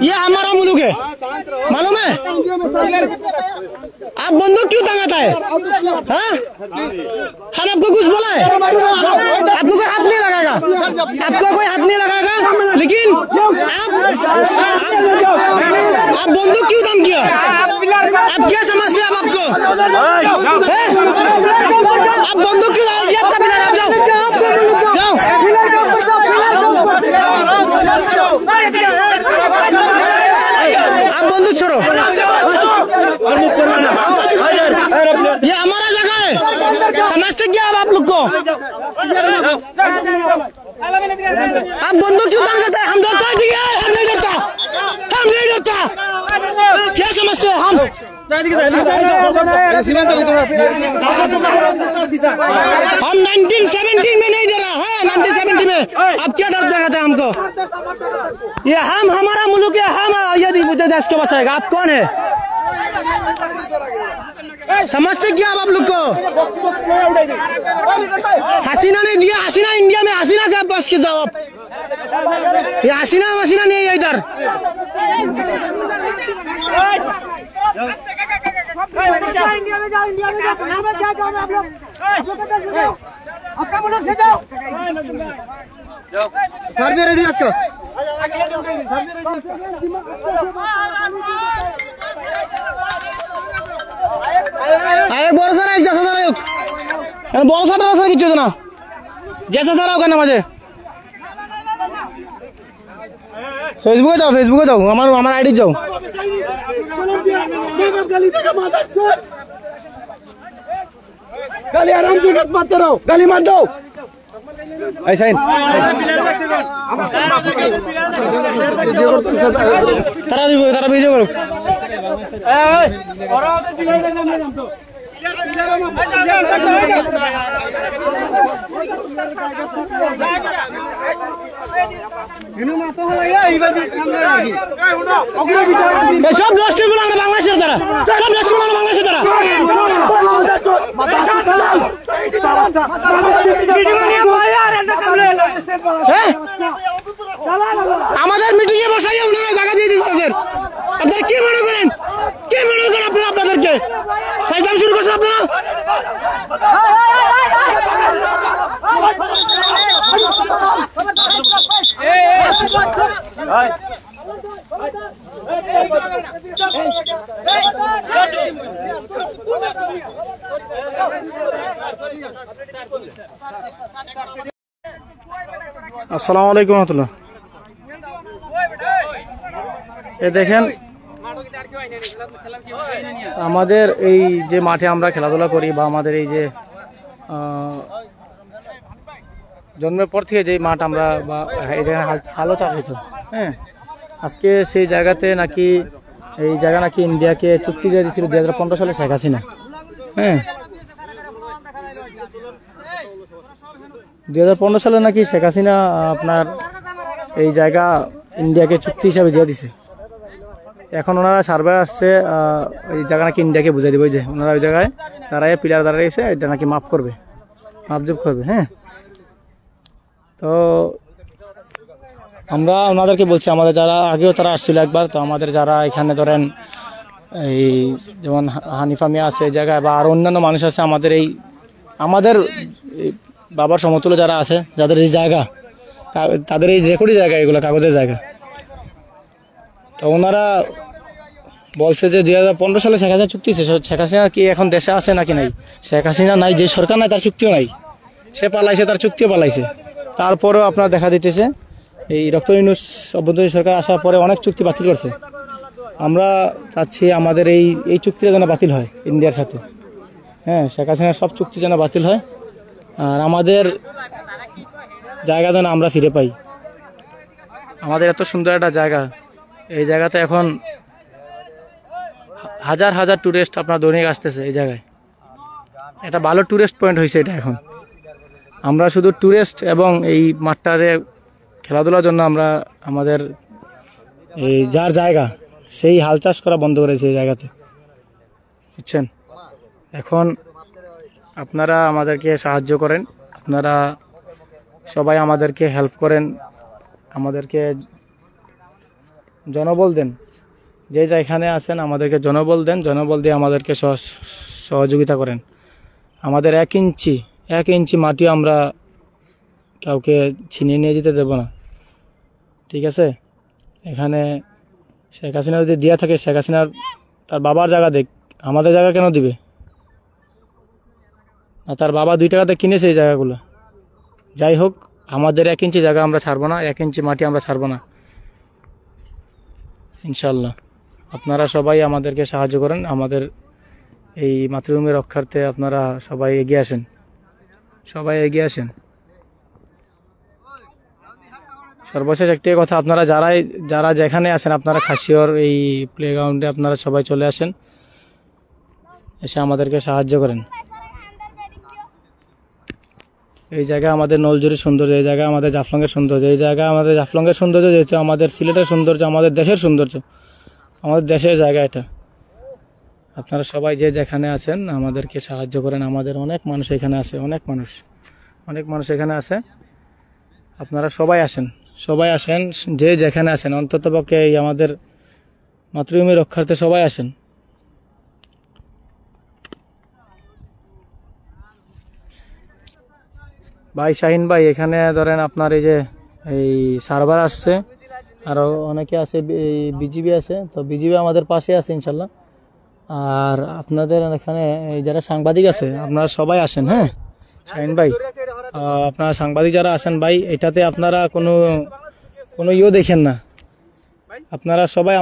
ये हमारा मुल्क है, मालूम है? आप बंदूक क्यों टांगाता है? हाँ? हम आपको कुछ बोला है? आपको कोई हाथ नहीं लगाएगा, आपको कोई हाथ नहीं लगाएगा, लेकिन आप बंदूक क्यों दाम किया? आप क्या समझते हैं? आप आपको आप बंदूक क्यों किया? आपका पिलर, आप जाओ जाओ। आप बंदूक छोड़ो, ये हमारा जगह है, समझते क्या आप लोग को? आप बंदूक क्यों काम करते हैं? हम डरता है, हम नहीं डरता, हम नहीं डरता। क्या समझते हैं हम? हम 1970 में नहीं डरा है, 1970 में। अब क्या डर दिखाते हैं हमको? ये हम, हमारा मुल्क है, हम यदि देश को बचाएगा। आप कौन है? समझते क्या आप लोग को? हसीना ने दिया, हसीना इंडिया में, हसीना का बस के जाओ। ये हसीना मसीना नहीं है इधर। इंडिया में जाओ, इंडिया में जाओ, क्या जाओ आप लोग? आपका मुल्क से जाओ। सर भी रेडी आपका? বড় সারা জেসা সারা হোক, বড় সারা সারা কিছু না, জেসা সারা ওখানে মাঝে। ফেসবুকে যাও, ফেসবুকে যাও, আমার আইডি যাও। गाली आराम से मत करो, गाली मत दो। ऐसा ही तारा वीडियो करो। সব দশটি গুলো আমরা বাংলাদেশের দ্বারা, সব দশটি গুলো বাংলাদেশের দ্বারা। আমাদের মিটিং এ বসাই ওনারা জায়গা দিয়ে দিচ্ছে। আপনারা কি মনে করেন? কি মনে করেন আপনারা? আপনাদেরকে ফাইজলাম শুরু করছেন আপনারা। আসসালামু আলাইকুম রহমতুল্লাহ। এ দেখেন আমাদের এই যে মাঠে আমরা খেলাধুলা করি, বা আমাদের এই যে জন্মের পর থেকে যে মাঠ আমরা, বা এখানে হালও চাষ হতো, হ্যাঁ, আজকে সেই জায়গাতে নাকি, এই জায়গা নাকি ইন্ডিয়াকে চুক্তি দিয়ে দিয়েছিল 2015 সালে শেখ হাসিনা। হ্যাঁ, 2015 সালে নাকি শেখ হাসিনা আপনার এই জায়গা ইন্ডিয়াকে চুক্তি হিসাবে দিয়ে দিছে। এখন ওনারা সার্ভে আসছে, এই জায়গা নাকি ইন্ডিয়াকে বুঝাই দেবে যে ওনারা ওই জায়গায় দাঁড়ায়, পিলার দাঁড়াইছে, এটা নাকি মাফ করবে, মাপজুপ করবে। হ্যাঁ, তো আমরা ওনাদেরকে বলছি, আমাদের যারা আগেও তারা আসছিল একবার, তো আমাদের যারা এখানে ধরেন এই যেমন হানিফা মিয়া আছে এই জায়গায়, বা আর অন্যান্য মানুষ আছে আমাদের এই, আমাদের বাবার সমতুল্য যারা আছে, যাদের এই জায়গা, তাদের এই রেকর্ডি জায়গা, এগুলো কাগজের জায়গা। তো ওনারা বলছে যে 2015 সালে শেখ হাসিনা চুক্তি, শেখ হাসিনা কি এখন দেশে আছে নাকি নাই? শেখ হাসিনা নাই, যে সরকার নাই তার চুক্তিও নাই, সে পালাইছে, তার চুক্তিও পালাইছে। তারপরেও আপনার দেখা দিতেছে এই ডক্টর ইউনূস অভ্যন্তরীণ সরকার আসার পরে অনেক চুক্তি বাতিল করছে। আমরা চাচ্ছি আমাদের এই চুক্তিটা যেন বাতিল হয় ইন্ডিয়ার সাথে। হ্যাঁ, শেখ হাসিনার সব চুক্তি যেন বাতিল হয়, আর আমাদের জায়গা যেন আমরা ফিরে পাই। আমাদের এত সুন্দর একটা জায়গা, এই জায়গাতে এখন হাজার হাজার টুরিস্ট আপনার দৈনিক আসতেছে এই জায়গায়। এটা ভালো টুরিস্ট পয়েন্ট হয়েছে এটা এখন। আমরা শুধু টুরিস্ট এবং এই মাঠটারে খেলাধুলার জন্য আমরা আমাদের এই যার জায়গা, সেই হাল চাষ করা বন্ধ করেছে এই জায়গাতে, বুঝছেন? এখন আপনারা আমাদেরকে সাহায্য করেন, আপনারা সবাই আমাদেরকে হেল্প করেন, আমাদেরকে জনবল দেন, যে যেখানে আছেন আমাদেরকে জনবল দেন, জনবল দিয়ে আমাদেরকে সহযোগিতা করেন। আমাদের 1 ইঞ্চি মাটিও আমরা কাউকে ছিনিয়ে নিয়ে যেতে দেব না, ঠিক আছে? এখানে শেখ হাসিনা যদি দিয়া থাকে, শেখ হাসিনার তার বাবার জায়গা দেখ, আমাদের জায়গা কেন দিবে? আর তার বাবা 2 টাকাতে কিনেছে এই জায়গাগুলো। যাই হোক, আমাদের 1 ইঞ্চি জায়গা আমরা ছাড়বো না, 1 ইঞ্চি মাটি আমরা ছাড়বো না ইনশাল্লাহ। আপনারা সবাই আমাদেরকে সাহায্য করেন, আমাদের এই মাতৃভূমি রক্ষার্থে আপনারা সবাই এগিয়ে আসেন, সবাই এগিয়ে আসেন। সর্বশেষ একটি কথা, আপনারা যারা যেখানে আছেন, আপনারা খাসিয়র এই প্লেগ্রাউন্ডে আপনারা সবাই চলে আসেন, এসে আমাদেরকে সাহায্য করেন। এই জায়গা আমাদের নলজুরির সৌন্দর্য, এই জায়গা আমাদের জাফলংয়ের সৌন্দর্য, এই জায়গা আমাদের জাফলংয়ের সৌন্দর্য, যেহেতু আমাদের সিলেটের সৌন্দর্য, আমাদের দেশের সৌন্দর্য, আমাদের দেশের জায়গা এটা। আপনারা সবাই যে যেখানে আছেন আমাদেরকে সাহায্য করেন। আমাদের অনেক মানুষ এখানে আছে, অনেক মানুষ এখানে আছে। আপনারা সবাই আসেন, যে যেখানে আছেন, অন্ততপক্ষে এই আমাদের মাতৃভূমি রক্ষার্থে সবাই আসেন। ভাই শাহিন ভাই, এখানে ধরেন আপনার এই যে এই সার্ভার আসছে, আরও অনেকে আছে, বিজিবি আছে, তো বিজিবি আমাদের পাশে আছে ইনশাল্লাহ। আর আপনাদের এখানে এই যারা সাংবাদিক আছে, আপনারা সবাই আসেন। হ্যাঁ শাহিন ভাই, আপনারা সাংবাদিক যারা আছেন ভাই, এটাতে আপনারা কোনো ইয়ে দেখেন না, আপনারা সবাই